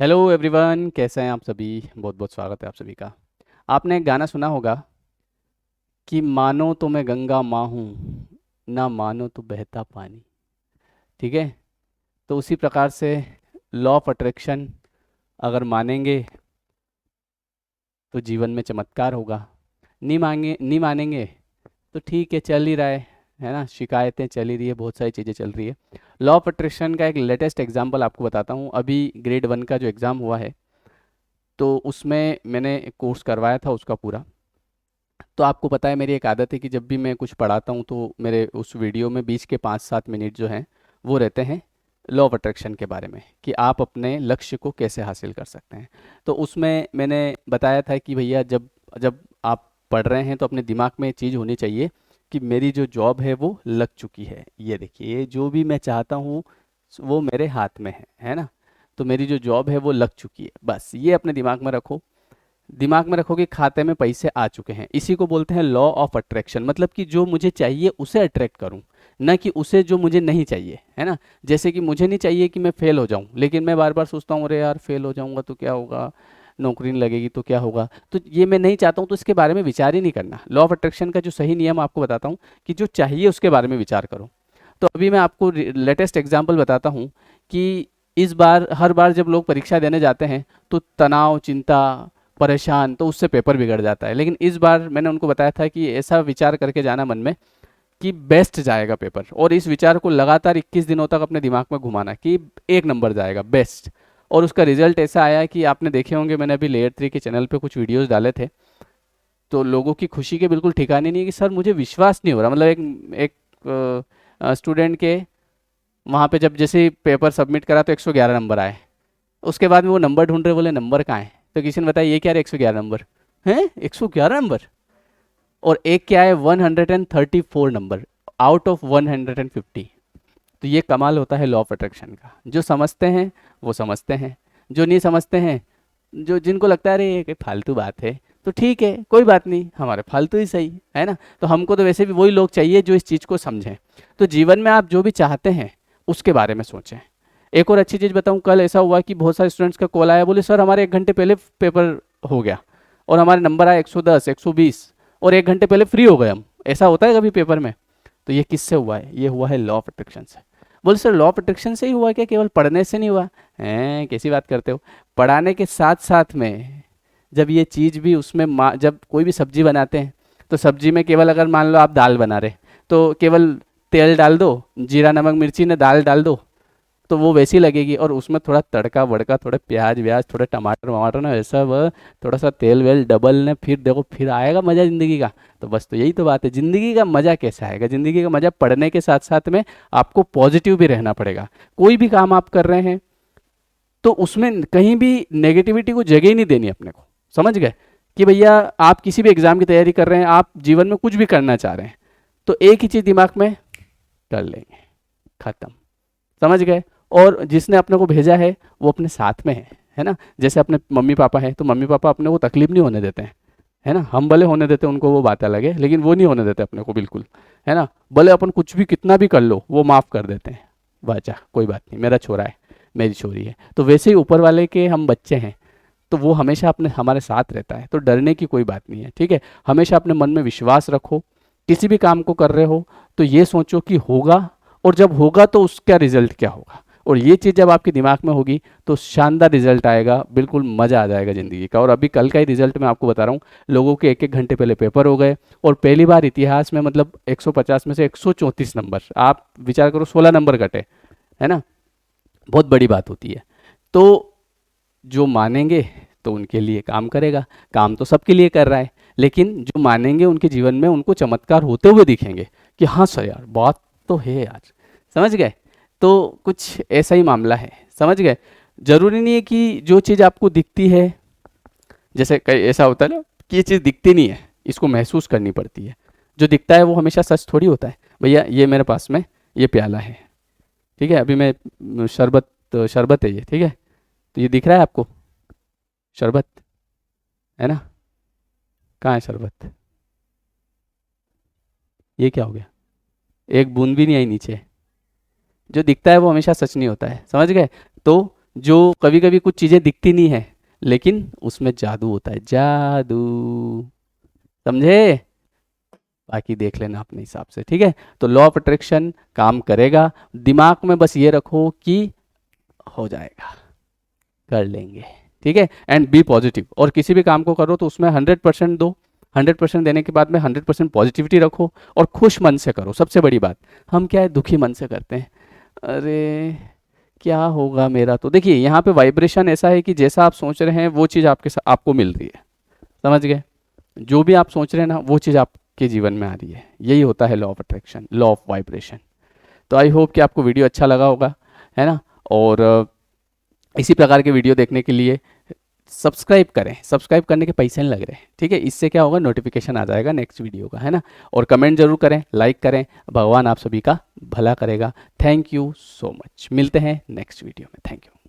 Hello everyone, कैसे हैं आप सभी। बहुत बहुत स्वागत है आप सभी का। आपने एक गाना सुना होगा कि मानो तो मैं गंगा माँ हूँ, ना मानो तो बहता पानी। ठीक है। तो उसी प्रकार से लॉ ऑफ अट्रैक्शन अगर मानेंगे तो जीवन में चमत्कार होगा। नहीं मानेंगे तो ठीक है, चल ही रहा है ना। शिकायतें चल ही रही है, बहुत सारी चीज़ें चल रही है। लॉ ऑफ अट्रैक्शन का एक लेटेस्ट एग्जाम्पल आपको बताता हूँ। अभी ग्रेड 1 का जो एग्ज़ाम हुआ है, तो उसमें मैंने कोर्स करवाया था उसका पूरा। तो आपको पता है, मेरी एक आदत है कि जब भी मैं कुछ पढ़ाता हूँ तो मेरे उस वीडियो में बीच के 5-7 मिनट जो हैं वो रहते हैं लॉ ऑफ अट्रैक्शन के बारे में, कि आप अपने लक्ष्य को कैसे हासिल कर सकते हैं। तो उसमें मैंने बताया था कि भैया, जब जब आप पढ़ रहे हैं तो अपने दिमाग में ये चीज़ होनी चाहिए कि मेरी जो जॉब है वो लग चुकी है। ये देखिए, जो भी मैं चाहता हूँ वो मेरे हाथ में है ना। तो मेरी जो जॉब है वो लग चुकी है, बस ये अपने दिमाग में रखो। दिमाग में रखो कि खाते में पैसे आ चुके हैं। इसी को बोलते हैं लॉ ऑफ अट्रैक्शन। मतलब कि जो मुझे चाहिए उसे अट्रैक्ट करूं, न कि उसे जो मुझे नहीं चाहिए, है ना। जैसे कि मुझे नहीं चाहिए कि मैं फेल हो जाऊं, लेकिन मैं बार बार सोचता हूँ, अरे यार फेल हो जाऊंगा तो क्या होगा, नौकरी नहीं लगेगी तो क्या होगा। तो ये मैं नहीं चाहता हूँ, तो इसके बारे में विचार ही नहीं करना। लॉ ऑफ अट्रैक्शन का जो सही नियम आपको बताता हूँ कि जो चाहिए उसके बारे में विचार करो। तो अभी मैं आपको लेटेस्ट एग्जाम्पल बताता हूँ कि इस बार हर बार जब लोग परीक्षा देने जाते हैं तो तनाव, चिंता, परेशान, तो उससे पेपर बिगड़ जाता है। लेकिन इस बार मैंने उनको बताया था कि ऐसा विचार करके जाना मन में कि बेस्ट जाएगा पेपर, और इस विचार को लगातार 21 दिनों तक अपने दिमाग में घुमाना कि एक नंबर जाएगा, बेस्ट। और उसका रिजल्ट ऐसा आया कि आपने देखे होंगे, मैंने अभी लेयर 3 के चैनल पे कुछ वीडियोस डाले थे। तो लोगों की खुशी के बिल्कुल ठिकाने नहीं है कि सर मुझे विश्वास नहीं हो रहा। मतलब एक स्टूडेंट के वहाँ पे जब जैसे पेपर सबमिट करा तो 111 नंबर आए। उसके बाद में वो नंबर ढूंढ रहे, बोले नंबर कहाँ है। तो किसी ने बताया ये क्या है, 111 नंबर है, 111 नंबर। और एक क्या है, 134 नंबर आउट ऑफ 150। तो ये कमाल होता है लॉ ऑफ अट्रैक्शन का। जो समझते हैं वो समझते हैं, जो नहीं समझते हैं, जो जिनको लगता है अरे ये फालतू बात है, तो ठीक है, कोई बात नहीं, हमारे फालतू ही सही है ना। तो हमको तो वैसे भी वही लोग चाहिए जो इस चीज़ को समझें। तो जीवन में आप जो भी चाहते हैं उसके बारे में सोचें। एक और अच्छी चीज़ बताऊं, कल ऐसा हुआ कि बहुत सारे स्टूडेंट्स का कॉल आया, बोले सर हमारे 1 घंटे पहले पेपर हो गया और हमारे नंबर आए 110, 120, और 1 घंटे पहले फ्री हो गए हम। ऐसा होता है कभी पेपर में? तो ये किससे हुआ है? ये हुआ है लॉ ऑफ अट्रैक्शन से। बोले सर लॉ ऑफ अट्रैक्शन से ही हुआ क्या, केवल पढ़ने से नहीं हुआ? हैं, कैसी बात करते हो। पढ़ाने के साथ साथ में जब ये चीज़ भी उसमें जब कोई भी सब्जी बनाते हैं, तो सब्जी में केवल अगर मान लो आप दाल बना रहे, तो केवल तेल डाल दो, जीरा नमक मिर्ची ने दाल डाल दो, तो वो वैसी लगेगी। और उसमें थोड़ा तड़का वड़का, थोड़ा प्याज व्याज, थोड़ा टमाटर वमाटर ना, वैसा वो थोड़ा सा तेल वेल डबल ने, फिर देखो फिर आएगा मज़ा ज़िंदगी का। तो बस, तो यही तो बात है, ज़िंदगी का मज़ा कैसा आएगा? ज़िंदगी का मज़ा पढ़ने के साथ साथ में आपको पॉजिटिव भी रहना पड़ेगा। कोई भी काम आप कर रहे हैं तो उसमें कहीं भी नेगेटिविटी को जगह ही नहीं देनी अपने को। समझ गए? कि भैया आप किसी भी एग्जाम की तैयारी कर रहे हैं, आप जीवन में कुछ भी करना चाह रहे हैं, तो एक ही चीज़ दिमाग में कर लेंगे, खत्म। समझ गए? और जिसने अपने को भेजा है वो अपने साथ में है ना। जैसे अपने मम्मी पापा है, तो मम्मी पापा अपने को तकलीफ नहीं होने देते हैं, है ना। हम भले होने देते हैं उनको, वो बात अलग है, लेकिन वो नहीं होने देते अपने को बिल्कुल, है ना। भले अपन कुछ भी कितना भी कर लो, वो माफ़ कर देते हैं। वाचा कोई बात नहीं, मेरा छोरा है, मेरी छोरी है। तो वैसे ही ऊपर वाले के हम बच्चे हैं, तो वो हमेशा अपने हमारे साथ रहता है, तो डरने की कोई बात नहीं है। ठीक है। हमेशा अपने मन में विश्वास रखो। किसी भी काम को कर रहे हो तो ये सोचो कि होगा, और जब होगा तो उसका रिजल्ट क्या होगा। और ये चीज़ जब आपके दिमाग में होगी तो शानदार रिजल्ट आएगा, बिल्कुल मज़ा आ जाएगा ज़िंदगी का। और अभी कल का ही रिजल्ट मैं आपको बता रहा हूँ। लोगों के 1-1 घंटे पहले पेपर हो गए, और पहली बार इतिहास में, मतलब 150 में से 134 नंबर, आप विचार करो, 16 नंबर कटे, है ना। बहुत बड़ी बात होती है। तो जो मानेंगे तो उनके लिए काम करेगा। काम तो सबके लिए कर रहा है, लेकिन जो मानेंगे उनके जीवन में उनको चमत्कार होते हुए दिखेंगे कि हाँ सर यार, बात तो है यार। समझ गए? तो कुछ ऐसा ही मामला है। समझ गए? जरूरी नहीं है कि जो चीज़ आपको दिखती है, जैसे कई ऐसा होता है ना कि ये चीज़ दिखती नहीं है, इसको महसूस करनी पड़ती है। जो दिखता है वो हमेशा सच थोड़ी होता है। भैया ये मेरे पास में ये प्याला है, ठीक है, अभी मैं शरबत, शरबत है ये, ठीक है। तो ये दिख रहा है आपको शरबत, है ना। कहाँ है शरबत? ये क्या हो गया? एक बूंद भी नहीं आई नीचे। जो दिखता है वो हमेशा सच नहीं होता है। समझ गए? तो जो कभी कभी कुछ चीज़ें दिखती नहीं है लेकिन उसमें जादू होता है, जादू। समझे? बाकी देख लेना अपने हिसाब से, ठीक है। तो लॉ ऑफ अट्रैक्शन काम करेगा, दिमाग में बस ये रखो कि हो जाएगा, कर लेंगे, ठीक है। एंड बी पॉजिटिव, और किसी भी काम को करो तो उसमें 100% दो। 100% देने के बाद में 100% पॉजिटिविटी रखो और खुश मन से करो। सबसे बड़ी बात, हम क्या है दुखी मन से करते हैं, अरे क्या होगा मेरा, तो देखिए यहाँ पे वाइब्रेशन ऐसा है कि जैसा आप सोच रहे हैं वो चीज़ आपको मिल रही है। समझ गए? जो भी आप सोच रहे हैं ना वो चीज़ आपके जीवन में आ रही है। यही होता है law of attraction, law of vibration. तो आई होप कि आपको वीडियो अच्छा लगा होगा, है ना। और इसी प्रकार के वीडियो देखने के लिए सब्सक्राइब करें। सब्सक्राइब करने के पैसे नहीं लग रहे, ठीक है। इससे क्या होगा, नोटिफिकेशन आ जाएगा नेक्स्ट वीडियो का, है ना। और कमेंट जरूर करें, लाइक करें। भगवान आप सभी का भला करेगा। Thank you so much. मिलते हैं नेक्स्ट वीडियो में। Thank you.